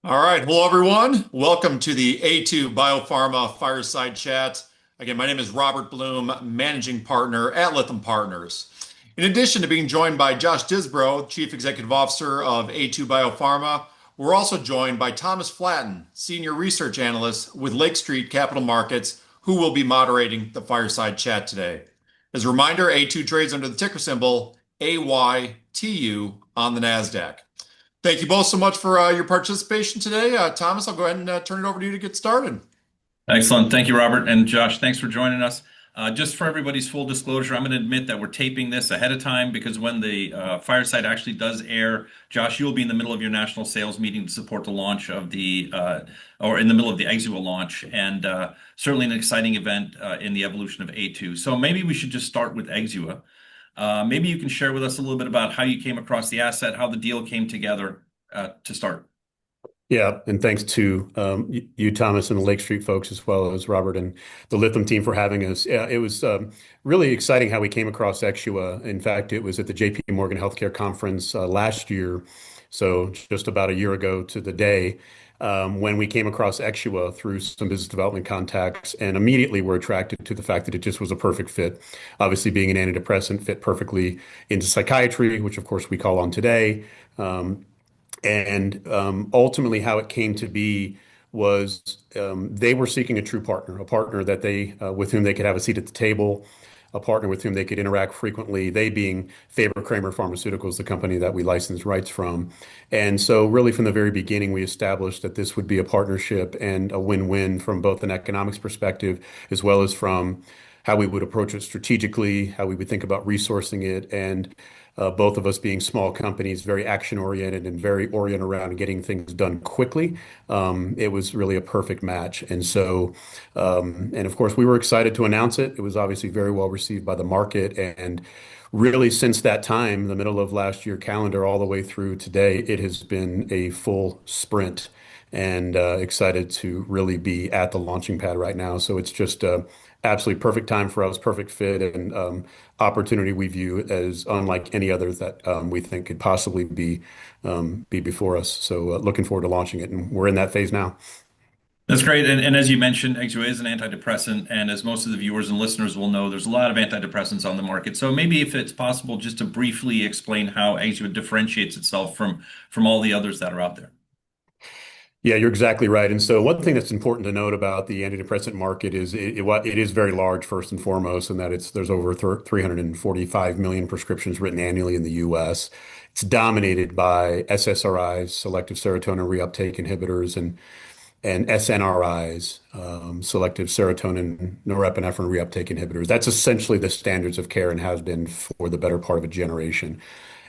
All right. Hello, everyone. Welcome to the Aytu BioPharma Fireside Chat. Again, my name is Robert Bloom, Managing Partner at Lytham Partners. In addition to being joined by Josh Disbrow, Chief Executive Officer of Aytu BioPharma, we're also joined by Thomas Flaten, Senior Research Analyst with Lake Street Capital Markets, who will be moderating the Fireside Chat today. As a reminder, Aytu trades under the ticker symbol AYTU on the NASDAQ. Thank you both so much for your participation today. Thomas, I'll go ahead and turn it over to you to get started. Excellent. Thank you, Robert. And Josh, thanks for joining us. Just for everybody's full disclosure, I'm going to admit that we're taping this ahead of time because when the Fireside actually does air, Josh, you'll be in the middle of your national sales meeting to support the launch of or in the middle of the Exua launch, and certainly an exciting event in the evolution of A2. So maybe we should just start with Exua. Maybe you can share with us a little bit about how you came across the asset, how the deal came together to start. Yeah, and thanks to you, Thomas, and the Lake Street folks, as well as Robert and the Lytham team for having us. Yeah, it was really exciting how we came across Exua. In fact, it was at the J.P. Morgan Healthcare Conference last year, so just about a year ago to the day, when we came across Exua through some business development contacts, and immediately were attracted to the fact that it just was a perfect fit. Obviously, being an antidepressant, fit perfectly into psychiatry, which of course we call on today. And ultimately, how it came to be was they were seeking a true partner, a partner that they with whom they could have a seat at the table, a partner with whom they could interact frequently. They being Faber-Kramer Pharmaceuticals, the company that we licensed rights from. And so, really, from the very beginning, we established that this would be a partnership and a win-win from both an economics perspective as well as from how we would approach it strategically, how we would think about resourcing it, and both of us being small companies, very action-oriented and very oriented around getting things done quickly. It was really a perfect match. And so, and of course, we were excited to announce it. It was obviously very well received by the market. And really, since that time, the middle of last year calendar, all the way through today, it has been a full sprint and excited to really be at the launching pad right now. So it's just absolutely perfect time for us, perfect fit, and opportunity we view as unlike any others that we think could possibly be before us. So looking forward to launching it, and we're in that phase now. That's great. And as you mentioned, Exua is an antidepressant. And as most of the viewers and listeners will know, there's a lot of antidepressants on the market. So maybe if it's possible, just to briefly explain how Exua differentiates itself from all the others that are out there. Yeah, you're exactly right. And so one thing that's important to note about the antidepressant market is it is very large, first and foremost, and that there's over 345 million prescriptions written annually in the US. It's dominated by SSRIs, selective serotonin reuptake inhibitors, and SNRIs, selective serotonin norepinephrine reuptake inhibitors. That's essentially the standards of care and has been for the better part of a generation.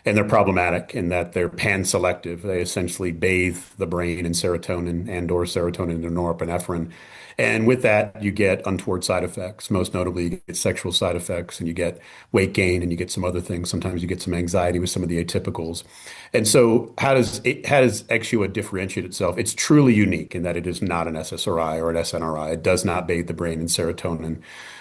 And they're problematic in that they're pan-selective. They essentially bathe the brain in serotonin and/or serotonin and norepinephrine. And with that, you get untoward side effects. Most notably, you get sexual side effects, and you get weight gain, and you get some other things. Sometimes you get some anxiety with some of the atypicals. And so, how does Exua differentiate itself? It's truly unique in that it is not an SSRI or an SNRI. It does not bathe the brain in serotonin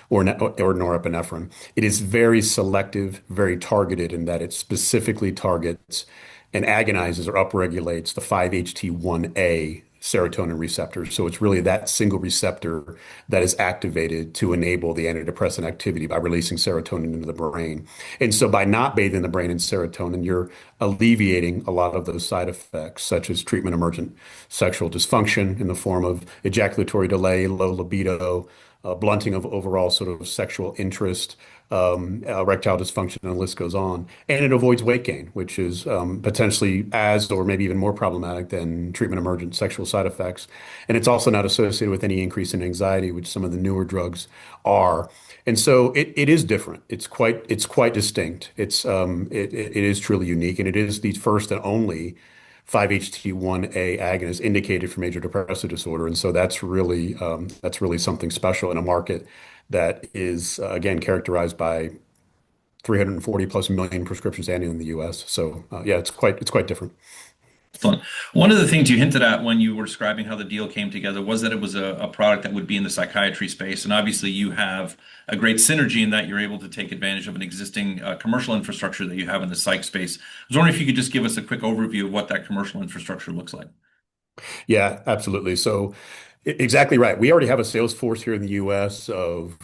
or norepinephrine. It is very selective, very targeted in that it specifically targets and agonizes or upregulates the 5-HT1A serotonin receptors. So it's really that single receptor that is activated to enable the antidepressant activity by releasing serotonin into the brain. And so by not bathing the brain in serotonin, you're alleviating a lot of those side effects, such as treatment emergent sexual dysfunction in the form of ejaculatory delay, low libido, blunting of overall sort of sexual interest, erectile dysfunction, and the list goes on. And it avoids weight gain, which is potentially as or maybe even more problematic than treatment emergent sexual side effects. And it's also not associated with any increase in anxiety, which some of the newer drugs are. And so it is different. It's quite distinct. It is truly unique, and it is the first and only 5-HT1A agonist indicated for major depressive disorder. And so that's really something special in a market that is again characterized by 340 plus million prescriptions annually in the US. So yeah, it's quite different. Excellent. One of the things you hinted at when you were describing how the deal came together was that it was a product that would be in the psychiatry space. And obviously, you have a great synergy in that you're able to take advantage of an existing commercial infrastructure that you have in the psych space. I was wondering if you could just give us a quick overview of what that commercial infrastructure looks like. Yeah, absolutely. So exactly right. We already have a sales force here in the US of,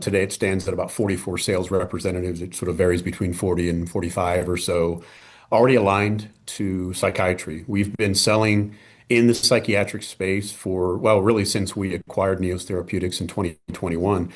today it stands at about 44 sales representatives. It sort of varies between 40 and 45 or so, already aligned to psychiatry. We've been selling in the psychiatric space for, well, really since we acquired Neos Therapeutics in 2021,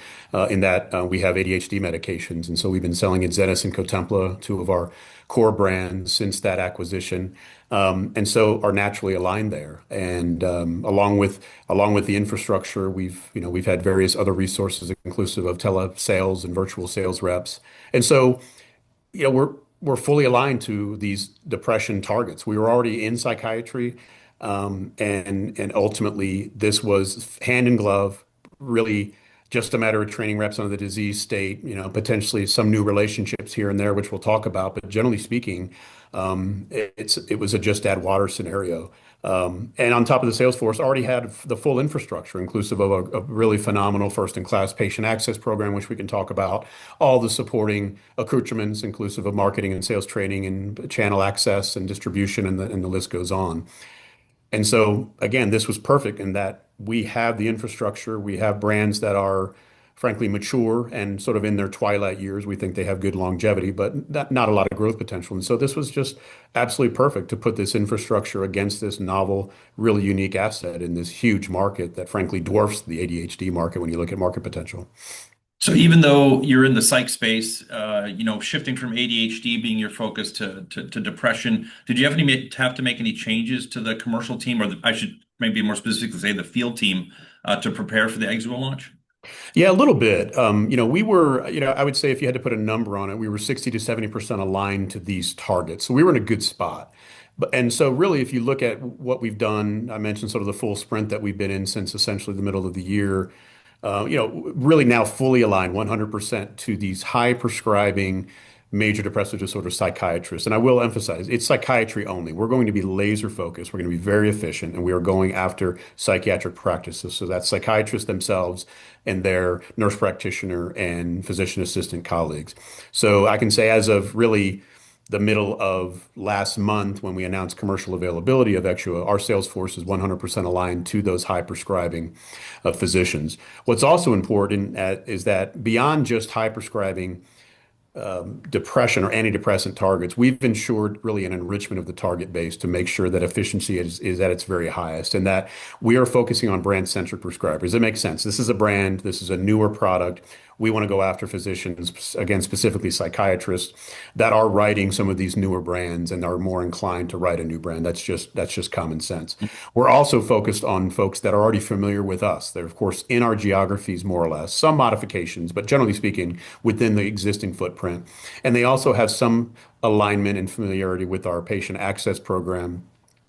in that we have ADHD medications. And so we've been selling Adzenys and Cotempla, two of our core brands since that acquisition. And so are naturally aligned there. And along with the infrastructure, we've had various other resources, inclusive of telesales and virtual sales reps. And so we're fully aligned to these depression targets. We were already in psychiatry, and ultimately this was hand in glove, really just a matter of training reps on the disease state, potentially some new relationships here and there, which we'll talk about. But generally speaking, it was a just add water scenario. And on top of the sales force, already had the full infrastructure, inclusive of a really phenomenal first-in-class patient access program, which we can talk about, all the supporting accoutrements, inclusive of marketing and sales training and channel access and distribution, and the list goes on. And so, again, this was perfect in that we have the infrastructure, we have brands that are frankly mature and sort of in their twilight years. We think they have good longevity, but not a lot of growth potential. And so this was just absolutely perfect to put this infrastructure against this novel, really unique asset in this huge market that frankly dwarfs the ADHD market when you look at market potential. So even though you're in the psych space, shifting from ADHD being your focus to depression, did you have to make any changes to the commercial team, or I should maybe more specifically say the field team, to prepare for the Exua launch? Yeah, a little bit. We were, I would say if you had to put a number on it, we were 60 to 70% aligned to these targets. So we were in a good spot. And so really, if you look at what we've done, I mentioned sort of the full sprint that we've been in since essentially the middle of the year, really now fully aligned 100% to these high prescribing major depressive disorder psychiatrists. And I will emphasize, it's psychiatry only. We're going to be laser focused. We're going to be very efficient, and we are going after psychiatric practices. So that's psychiatrists themselves and their nurse practitioner and physician assistant colleagues. So I can say as of really the middle of last month when we announced commercial availability of Exua, our sales force is 100% aligned to those high prescribing physicians. What's also important is that beyond just high prescribing depression or antidepressant targets, we've ensured really an enrichment of the target base to make sure that efficiency is at its very highest and that we are focusing on brand-centric prescribers. It makes sense. This is a brand. This is a newer product. We want to go after physicians, again, specifically psychiatrists that are writing some of these newer brands and are more inclined to write a new brand. That's just common sense. We're also focused on folks that are already familiar with us. They're, of course, in our geographies more or less, some modifications, but generally speaking, within the existing footprint. And they also have some alignment and familiarity with our patient access program,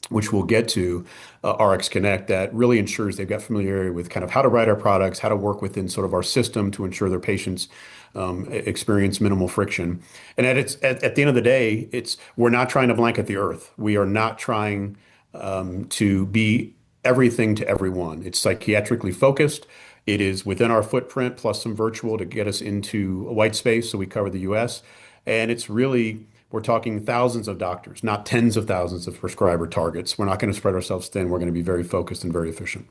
which we'll get to, RX Connect, that really ensures they've got familiarity with kind of how to write our products, how to work within sort of our system to ensure their patients experience minimal friction. And at the end of the day, we're not trying to blanket the earth. We are not trying to be everything to everyone. It's psychiatrically focused. It is within our footprint plus some virtual to get us into a white space so we cover the US. And it's really, we're talking thousands of doctors, not tens of thousands of prescriber targets. We're not going to spread ourselves thin. We're going to be very focused and very efficient.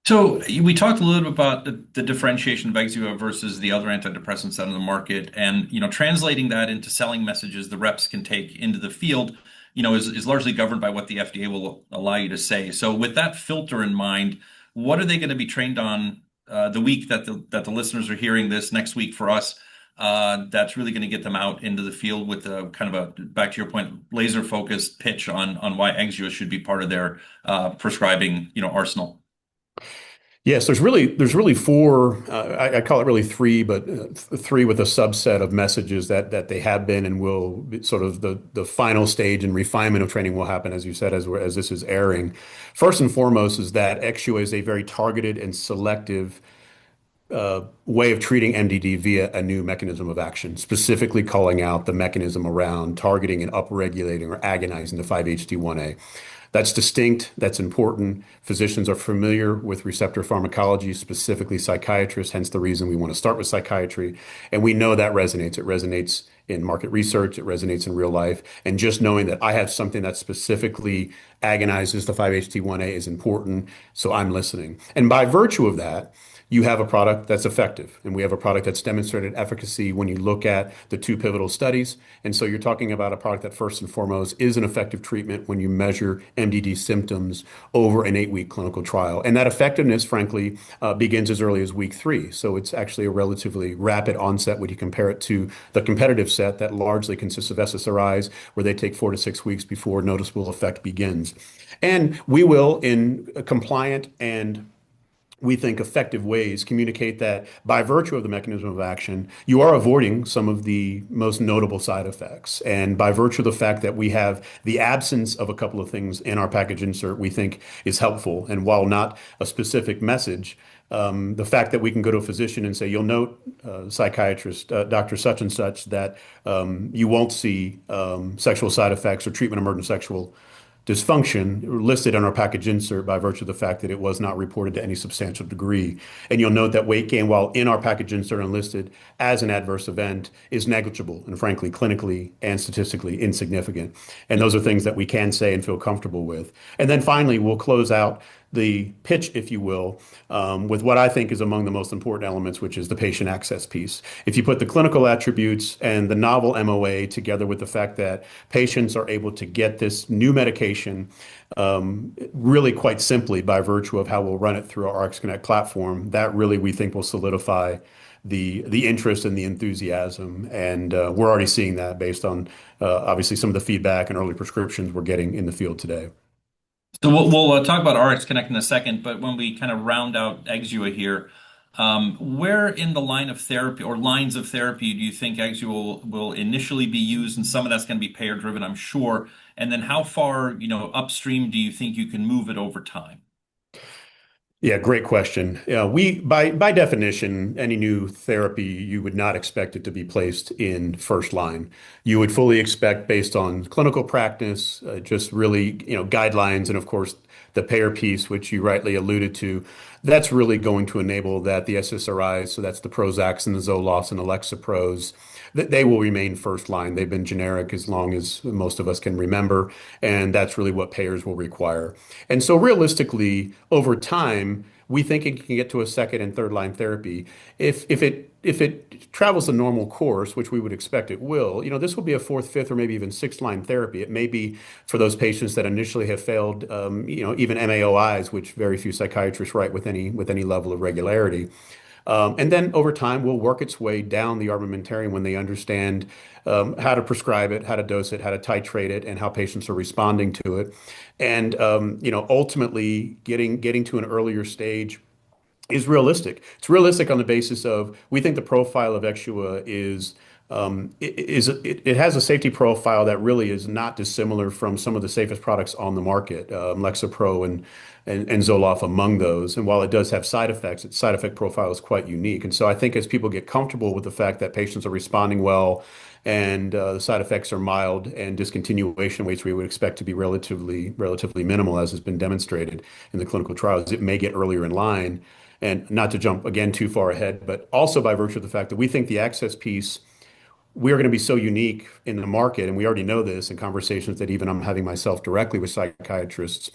So we talked a little bit about the differentiation of Exua versus the other antidepressants out on the market, and translating that into selling messages the reps can take into the field, is largely governed by what the FDA will allow you to say. So with that filter in mind, what are they going to be trained on the week that the listeners are hearing this next week for us? That's really going to get them out into the field with a kind of a, back to your point, laser focused pitch on why Exua should be part of their prescribing arsenal. Yes, there's really four. I call it really three, but three with a subset of messages that they have been and will be sort of the final stage and refinement of training will happen, as you said, as this is airing. First and foremost is that Exua is a very targeted and selective way of treating MDD via a new mechanism of action, specifically calling out the mechanism around targeting and upregulating or agonizing the 5-HT1A. That's distinct. That's important. Physicians are familiar with receptor pharmacology, specifically psychiatrists, hence the reason we want to start with psychiatry. And we know that resonates. It resonates in market research, it resonates in real life. And just knowing that I have something that specifically agonizes the 5-HT1A is important. So I'm listening. And by virtue of that, you have a product that's effective. And we have a product that's demonstrated efficacy when you look at the two pivotal studies. And so you're talking about a product that first and foremost is an effective treatment when you measure MDD symptoms over an 8-week clinical trial. And that effectiveness, frankly, begins as early as week 3. So it's actually a relatively rapid onset when you compare it to the competitive set that largely consists of SSRIs, where they take 4 to 6 weeks before noticeable effect begins. And we will, in compliant and we think effective ways, communicate that by virtue of the mechanism of action, you are avoiding some of the most notable side effects. And by virtue of the fact that we have the absence of a couple of things in our package insert, we think is helpful. And while not a specific message, the fact that we can go to a physician and say, you'll note, psychiatrist, Dr. Such and such, that you won't see sexual side effects or treatment emergent sexual dysfunction listed on our package insert by virtue of the fact that it was not reported to any substantial degree. And you'll note that weight gain, while in our package insert and listed as an adverse event, is negligible and frankly, clinically and statistically insignificant. And those are things that we can say and feel comfortable with. And then finally, we'll close out the pitch, if you will, with what I think is among the most important elements, which is the patient access piece. If you put the clinical attributes and the novel MOA together with the fact that patients are able to get this new medication really quite simply by virtue of how we'll run it through our RxConnect platform, that really we think will solidify the interest and the enthusiasm. And we're already seeing that based on obviously some of the feedback and early prescriptions we're getting in the field today. So we'll talk about RX Connect in a second, but when we kind of round out Exua here, where in the line of therapy or lines of therapy do you think Exua will initially be used? And some of that's going to be payer driven, I'm sure. And then how far, upstream do you think you can move it over time? Yeah, great question. Yeah, we by definition, any new therapy, you would not expect it to be placed in first line. You would fully expect, based on clinical practice, just really, guidelines, and of course the payer piece, which you rightly alluded to, that's really going to enable that the SSRIs, so that's the Prozacs and the Zolofts and Alexapros, that they will remain first line. They've been generic as long as most of us can remember, and that's really what payers will require. And so realistically, over time, we think it can get to a second and third line therapy. If it travels the normal course, which we would expect it will, this will be a fourth, fifth, or maybe even sixth line therapy. It may be for those patients that initially have failed, even MAOIs, which very few psychiatrists write with any level of regularity. And then over time, will work its way down the armamentarium when they understand how to prescribe it, how to dose it, how to titrate it, and how patients are responding to it. And ultimately, getting to an earlier stage is realistic. It's realistic on the basis of we think the profile of Exua it has a safety profile that really is not dissimilar from some of the safest products on the market, Lexapro and Zoloft among those. And while it does have side effects, its side effect profile is quite unique. And so I think as people get comfortable with the fact that patients are responding well and the side effects are mild and discontinuation rates we would expect to be relatively minimal, as has been demonstrated in the clinical trials, it may get earlier in line. And not to jump again too far ahead, but also by virtue of the fact that we think the access piece, we are going to be so unique in the market, and we already know this in conversations that even I'm having myself directly with psychiatrists.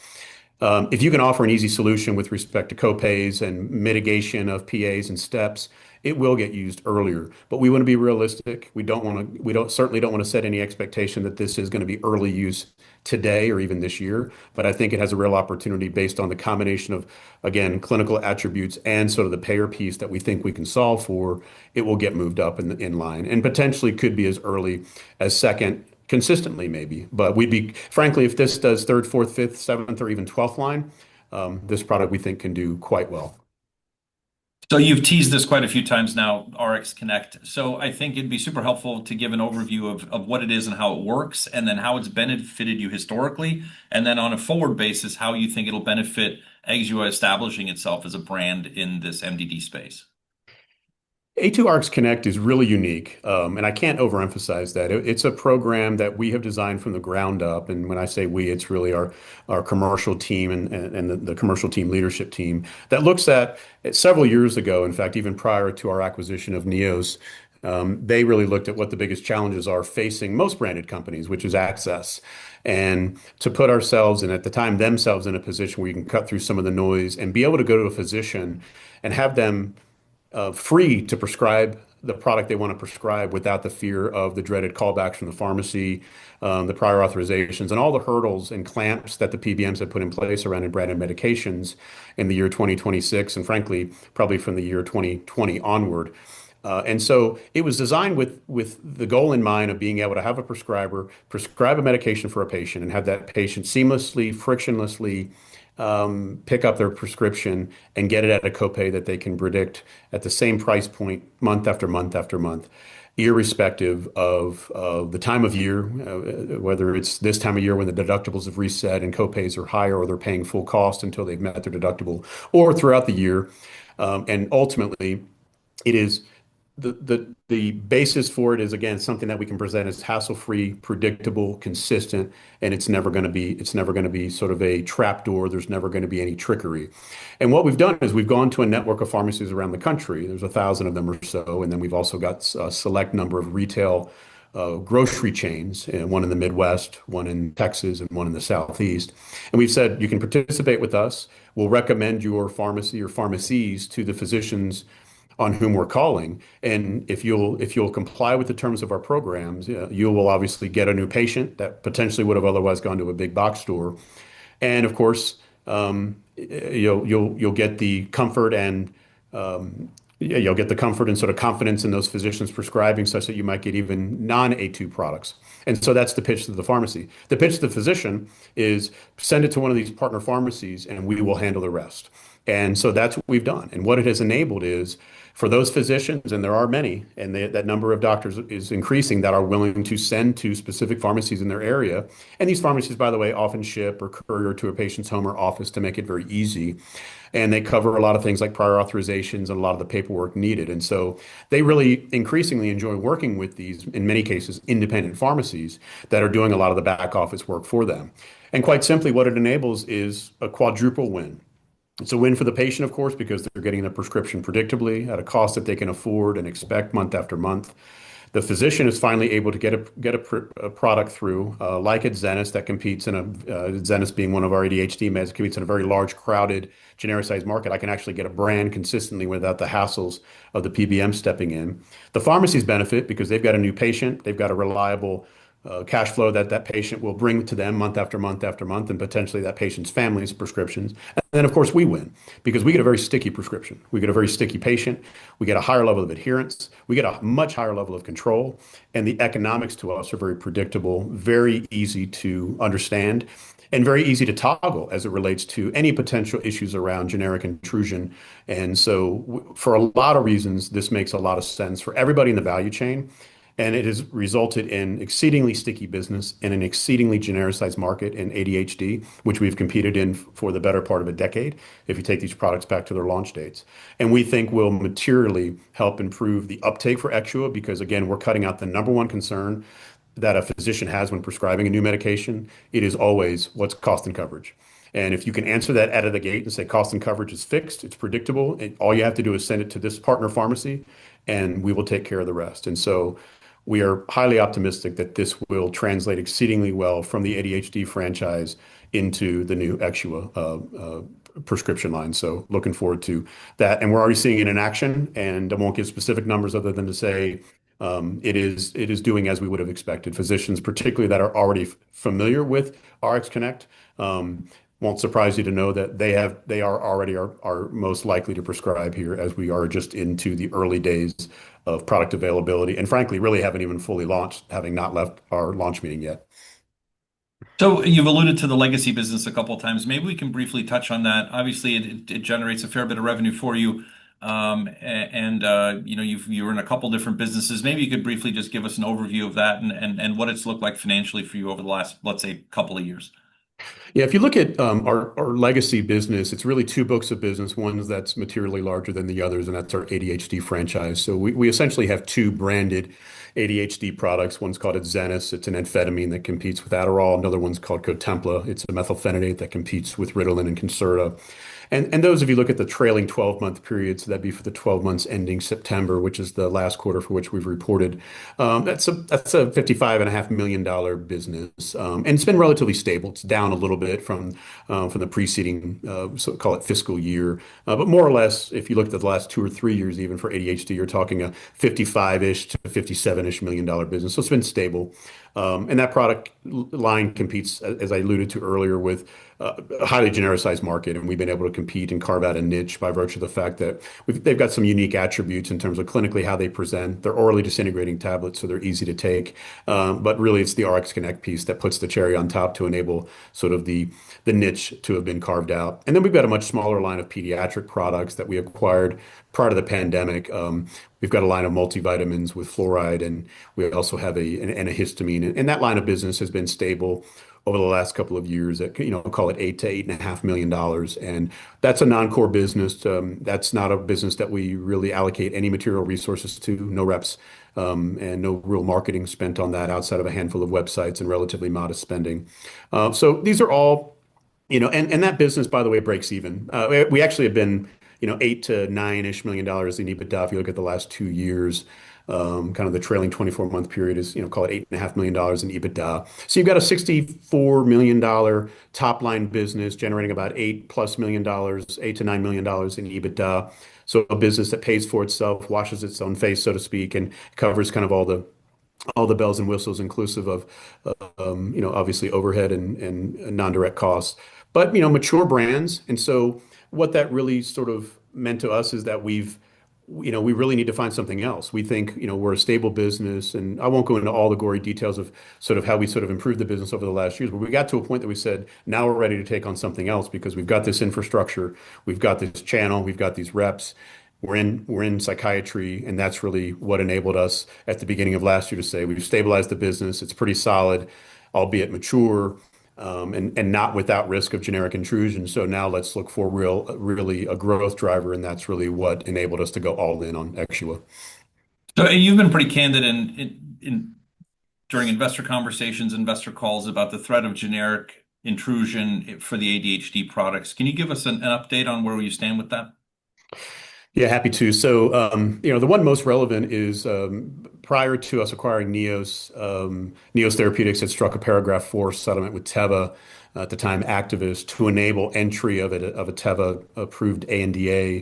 If you can offer an easy solution with respect to copays and mitigation of PAs and steps, it will get used earlier. But we want to be realistic. We certainly don't want to set any expectation that this is going to be early use today or even this year. But I think it has a real opportunity based on the combination of, again, clinical attributes and sort of the payer piece that we think we can solve for. It will get moved up in line and potentially could be as early as second, consistently maybe. But frankly, if this does third, fourth, fifth, seventh, or even 12th line, this product we think can do quite well. So you've teased this quite a few times now, RX Connect. So I think it'd be super helpful to give an overview of what it is and how it works, and then how it's benefited you historically, and then on a forward basis, how you think it'll benefit Exua establishing itself as a brand in this MDD space. Aytu RX Connect is really unique, and I can't overemphasize that. It's a program that we have designed from the ground up, and when I say we, it's really our commercial team and the commercial team leadership team that looks at several years ago, in fact, even prior to our acquisition of Neos, They really looked at what the biggest challenges are facing most branded companies, which is access. And to put ourselves and at the time themselves in a position where you can cut through some of the noise and be able to go to a physician and have them free to prescribe the product they want to prescribe without the fear of the dreaded callbacks from the pharmacy, the prior authorizations, and all the hurdles and clamps that the PBMs have put in place around branded medications in the year 2026, and frankly, probably from the year 2020 onward. And so it was designed with the goal in mind of being able to have a prescriber prescribe a medication for a patient and have that patient seamlessly, frictionlessly pick up their prescription and get it at a copay that they can predict at the same price point month after month after month, irrespective of the time of year, whether it's this time of year when the deductibles have reset and copays are higher or they're paying full cost until they've met their deductible, or throughout the year. And ultimately, it is the basis for it is again something that we can present as hassle-free, predictable, consistent, and it's never going to be sort of a trapdoor. There's never going to be any trickery. And what we've done is we've gone to a network of pharmacies around the country. There's 1,000 of them or so, and then we've also got a select number of retail grocery chains, one in the Midwest, one in Texas, and one in the Southeast. And we've said you can participate with us. We'll recommend your pharmacy or pharmacies to the physicians on whom we're calling. And if you'll comply with the terms of our programs, you will obviously get a new patient that potentially would have otherwise gone to a big box store. And of course, you'll get the comfort and yeah, you'll get the comfort and sort of confidence in those physicians prescribing such that you might get even non-A2 products. And so that's the pitch to the pharmacy. The pitch to the physician is send it to one of these partner pharmacies and we will handle the rest. And so that's what we've done. And what it has enabled is for those physicians, and there are many, and that number of doctors is increasing that are willing to send to specific pharmacies in their area. And these pharmacies, by the way, often ship or courier to a patient's home or office to make it very easy. And they cover a lot of things like prior authorizations and a lot of the paperwork needed. And so they really increasingly enjoy working with these, in many cases, independent pharmacies that are doing a lot of the back office work for them. And quite simply, what it enables is a quadruple win. It's a win for the patient, of course, because they're getting a prescription predictably at a cost that they can afford and expect month after month. The physician is finally able to get a product through, like at Zenis, that competes in Zenis being one of our ADHD meds, competes in a very large, crowded, genericized market. I can actually get a brand consistently without the hassles of the PBM stepping in. The pharmacies benefit because they've got a new patient, they've got a reliable cash flow that patient will bring to them month after month after month, and potentially that patient's family's prescriptions. And then, of course, we win because we get a very sticky prescription. We get a very sticky patient. We get a higher level of adherence. We get a much higher level of control. And the economics to us are very predictable, very easy to understand, and very easy to toggle as it relates to any potential issues around generic intrusion. And so, for a lot of reasons, this makes a lot of sense for everybody in the value chain. And it has resulted in exceedingly sticky business in an exceedingly genericized market in ADHD, which we've competed in for the better part of a decade, if you take these products back to their launch dates. And we think will materially help improve the uptake for Exxua because, again, we're cutting out the number one concern that a physician has when prescribing a new medication. It is always what's cost and coverage. And if you can answer that out of the gate and say cost and coverage is fixed, it's predictable, and all you have to do is send it to this partner pharmacy, and we will take care of the rest. And so we are highly optimistic that this will translate exceedingly well from the ADHD franchise into the new Exxua prescription line. So looking forward to that. And we're already seeing it in action. And I won't give specific numbers other than to say it is doing as we would have expected. Physicians, particularly that are already familiar with RxConnect, won't surprise you to know that they are already our most likely to prescribe here as we are just into the early days of product availability, and frankly, really haven't even fully launched, having not left our launch meeting yet. So you've alluded to the legacy business a couple of times. Maybe we can briefly touch on that. Obviously, it generates a fair bit of revenue for you, and you're in a couple different businesses. Maybe you could briefly just give us an overview of that and what it's looked like financially for you over the last, let's say, couple of years. Yeah, if you look at our legacy business, it's really two books of business. One that's materially larger than the others, and that's our ADHD franchise. So we essentially have two branded ADHD products. One's called Adzenys. It's an amphetamine that competes with Adderall. Another one's called Cotempla. It's a methylphenidate that competes with Ritalin and Concerta. And those, if you look at the trailing 12-month period, so that'd be for the 12 months ending September, which is the last quarter for which we've reported. That's a $55.5 million business, and it's been relatively stable. It's down a little bit from the preceding, so call it fiscal year, but more or less, if you look at the last 2 or 3 years, even for ADHD, you're talking a 55-ish to 57-ish million-dollar business. So it's been stable. And that product line competes, as I alluded to earlier, with a highly genericized market, and we've been able to compete and carve out a niche by virtue of the fact that they've got some unique attributes in terms of clinically how they present. They're orally disintegrating tablets, so they're easy to take. But really, it's the RX Connect piece that puts the cherry on top to enable sort of the niche to have been carved out. And then we've got a much smaller line of pediatric products that we acquired prior to the pandemic. We've got a line of multivitamins with fluoride, and we also have an histamine. And that line of business has been stable over the last couple of years at, call it $8 to $8.5 million. And that's a non-core business. That's not a business that we really allocate any material resources to, no reps, and no real marketing spent on that outside of a handful of websites and relatively modest spending. So these are all, and that business, by the way, breaks even. We actually have been, $8 to $9-ish million in EBITDA if you look at the last 2 years. Kind of the trailing 24-month period is, call it $8.5 million in EBITDA. So you've got a $64 million top line business generating about $8+ million, $8 to $9 million in EBITDA. So a business that pays for itself, washes its own face, so to speak, and covers kind of all the bells and whistles, inclusive of, obviously overhead and non-direct costs, but, mature brands. And so what that really sort of meant to us is that we really need to find something else. We think, we're a stable business, and I won't go into all the gory details of sort of how we sort of improved the business over the last years, but we got to a point that we said, now we're ready to take on something else because we've got this infrastructure, we've got this channel, we've got these reps. We're in psychiatry, and that's really what enabled us at the beginning of last year to say we've stabilized the business. It's pretty solid, albeit mature, and not without risk of generic intrusion. So now let's look for really a growth driver, and that's really what enabled us to go all in on Exxua. So you've been pretty candid during investor conversations, investor calls about the threat of generic intrusion for the ADHD products. Can you give us an update on where you stand with that? Yeah, happy to. So, the one most relevant is prior to us acquiring Neos Therapeutics had struck a Paragraph 4 settlement with Teva, at the time activist, to enable entry of a Teva approved ANDA.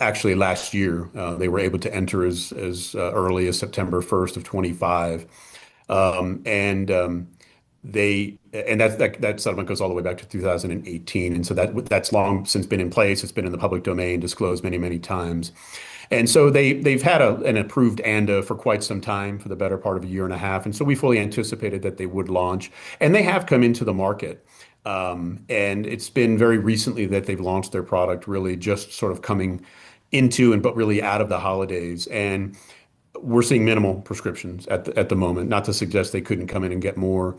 Actually, last year, they were able to enter as early as September 1st of 25. That settlement goes all the way back to 2018, and so that's long since been in place. It's been in the public domain, disclosed many, many times, and so they've had an approved ANDA for quite some time, for the better part of a year and a half, and so we fully anticipated that they would launch, and they have come into the market, and it's been very recently that they've launched their product, really just sort of coming into but really out of the holidays, and we're seeing minimal prescriptions at the moment. Not to suggest they couldn't come in and get more.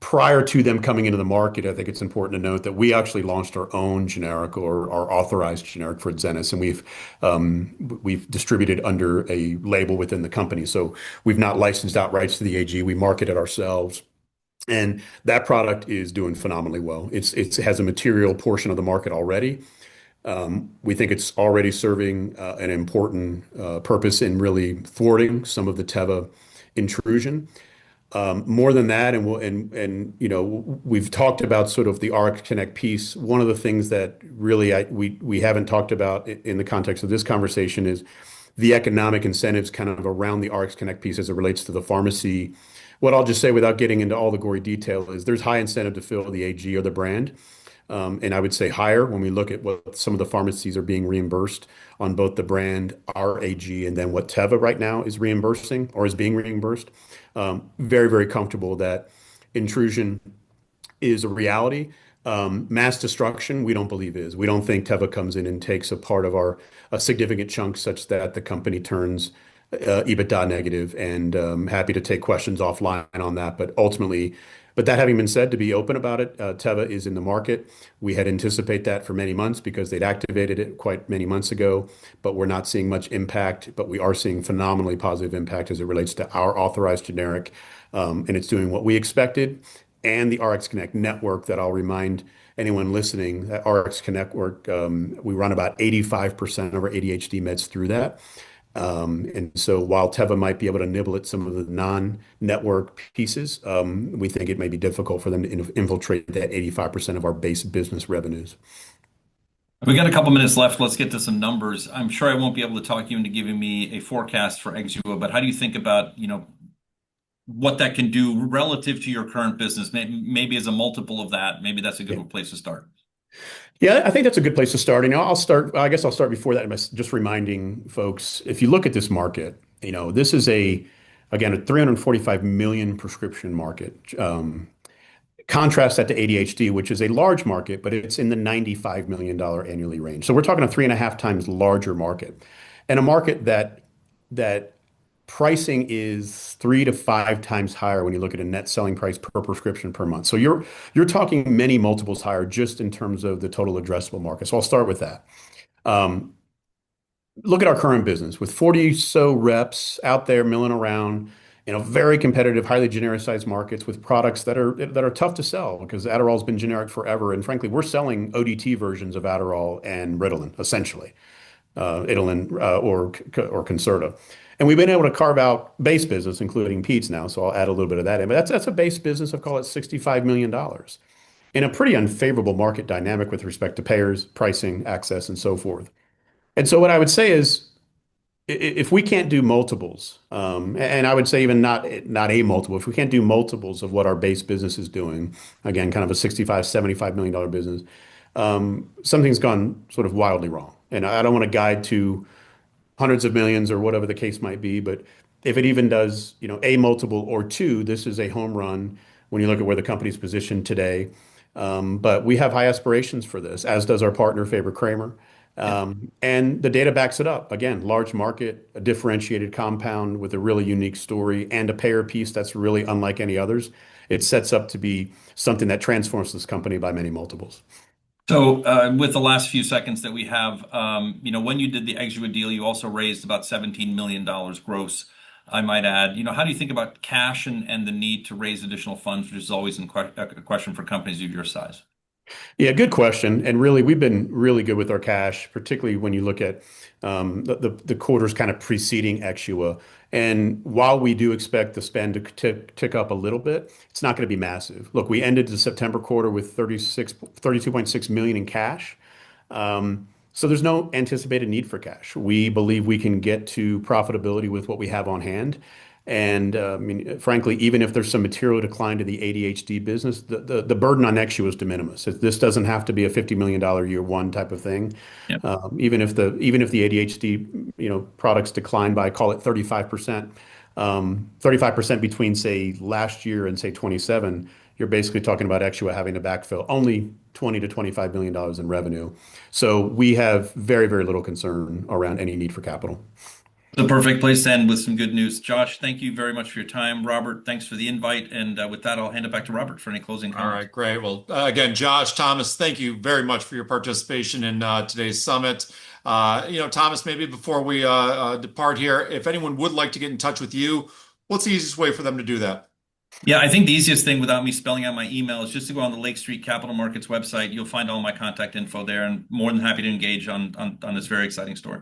Prior to them coming into the market, I think it's important to note that we actually launched our own generic, or our authorized generic, for Adzenys, and we've distributed under a label within the company. So we've not licensed out rights to the AG. We market it ourselves. And that product is doing phenomenally well. It has a material portion of the market already. We think it's already serving an important purpose in really thwarting some of the Teva intrusion. More than that, we've talked about sort of the RX Connect piece. One of the things that really we haven't talked about in the context of this conversation is the economic incentives kind of around the RX Connect piece as it relates to the pharmacy. What I'll just say, without getting into all the gory detail, is there's high incentive to fill the AG or the brand. And I would say higher when we look at what some of the pharmacies are being reimbursed on both the brand, our AG, and then what Teva right now is reimbursing or is being reimbursed. Very, very comfortable that intrusion is a reality. Mass destruction, we don't believe is. We don't think Teva comes in and takes a significant chunk such that the company turns EBITDA negative, and happy to take questions offline on that. But ultimately, But that having been said, to be open about it, Teva is in the market. We had anticipated that for many months because they'd activated it quite many months ago, but we're not seeing much impact. But we are seeing phenomenally positive impact as it relates to our authorized generic, and it's doing what we expected. And the RX Connect network that I'll remind anyone listening, that RX Connect work, we run about 85% of our ADHD meds through that. And so while Teva might be able to nibble at some of the non-network pieces, we think it may be difficult for them to infiltrate that 85% of our base business revenues. We got a couple minutes left. Let's get to some numbers. I'm sure I won't be able to talk you into giving me a forecast for Exua, but how do you think about, what that can do relative to your current business? Maybe as a multiple of that, maybe that's a good place to start. Yeah, I think that's a good place to start. I guess I'll start before that by just reminding folks, if you look at this market, this is again, a 345 million prescription market. Contrast that to ADHD, which is a large market, but it's in the $95 million annually range. So we're talking a 3.5 times larger market, and a market that pricing is 3 to 5 times higher when you look at a net selling price per prescription per month. So you're talking many multiples higher just in terms of the total addressable market. So I'll start with that. Look at our current business with 40 so reps out there milling around in a very competitive, highly genericized markets with products that are tough to sell because Adderall's been generic forever. And frankly, we're selling ODT versions of Adderall and Ritalin, essentially, Ritalin or Concerta. And we've been able to carve out base business, including Pete's now. So I'll add a little bit of that in. But that's a base business of, call it $65 million in a pretty unfavorable market dynamic with respect to payers, pricing, access, and so forth. And so what I would say is, if we can't do multiples, and I would say even not a multiple, if we can't do multiples of what our base business is doing, again, kind of a $65-$75 million business, something's gone sort of wildly wrong. And I don't want to guide to hundreds of millions or whatever the case might be, but if it even does, a multiple or two, this is a home run when you look at where the company's positioned today. But we have high aspirations for this, as does our partner, Fabre-Kramer. And the data backs it up. Again, large market, a differentiated compound with a really unique story and a payer piece that's really unlike any others. It sets up to be something that transforms this company by many multiples. So, with the last few seconds that we have, when you did the Exua deal, you also raised about $17 million gross, I might add. How do you think about cash and the need to raise additional funds, which is always a question for companies of your size? Yeah, good question. And really, we've been really good with our cash, particularly when you look at the quarters kind of preceding Exua. And while we do expect the spend to tick up a little bit, it's not going to be massive. Look, we ended the September quarter with 32.6 million in cash. So there's no anticipated need for cash. We believe we can get to profitability with what we have on hand. And I mean, frankly, even if there's some material decline to the ADHD business, the burden on Exua is de minimis. This doesn't have to be a $50 million year one type of thing. Yep. Even if the ADHD products decline by, call it 35%, 35% between say last year and say 27, you're basically talking about Exua having to backfill only $20 to $25 million in revenue. So we have very, very little concern around any need for capital. The perfect place to end with some good news. Josh, thank you very much for your time. Robert, thanks for the invite. And with that, I'll hand it back to Robert for any closing comments. All right, great. Well, again, Josh, Thomas, thank you very much for your participation in today's summit. Thomas, maybe before we depart here, if anyone would like to get in touch with you, what's the easiest way for them to do that? Yeah, I think the easiest thing without me spelling out my email is just to go on the Lake Street Capital Markets website. You'll find all my contact info there, and more than happy to engage on this very exciting story.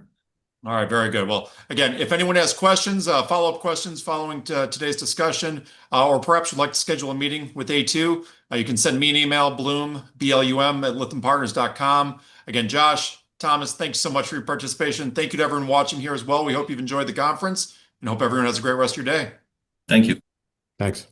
All right, very good. Well, again, if anyone has questions, follow-up questions following today's discussion, or perhaps would like to schedule a meeting with Aytu, you can send me an email, Bloom, BLUM, at lythampartners.com. Again, Josh, Thomas, thanks so much for your participation. Thank you to everyone watching here as well. We hope you've enjoyed the conference and hope everyone has a great rest of your day. Thank you. Thanks.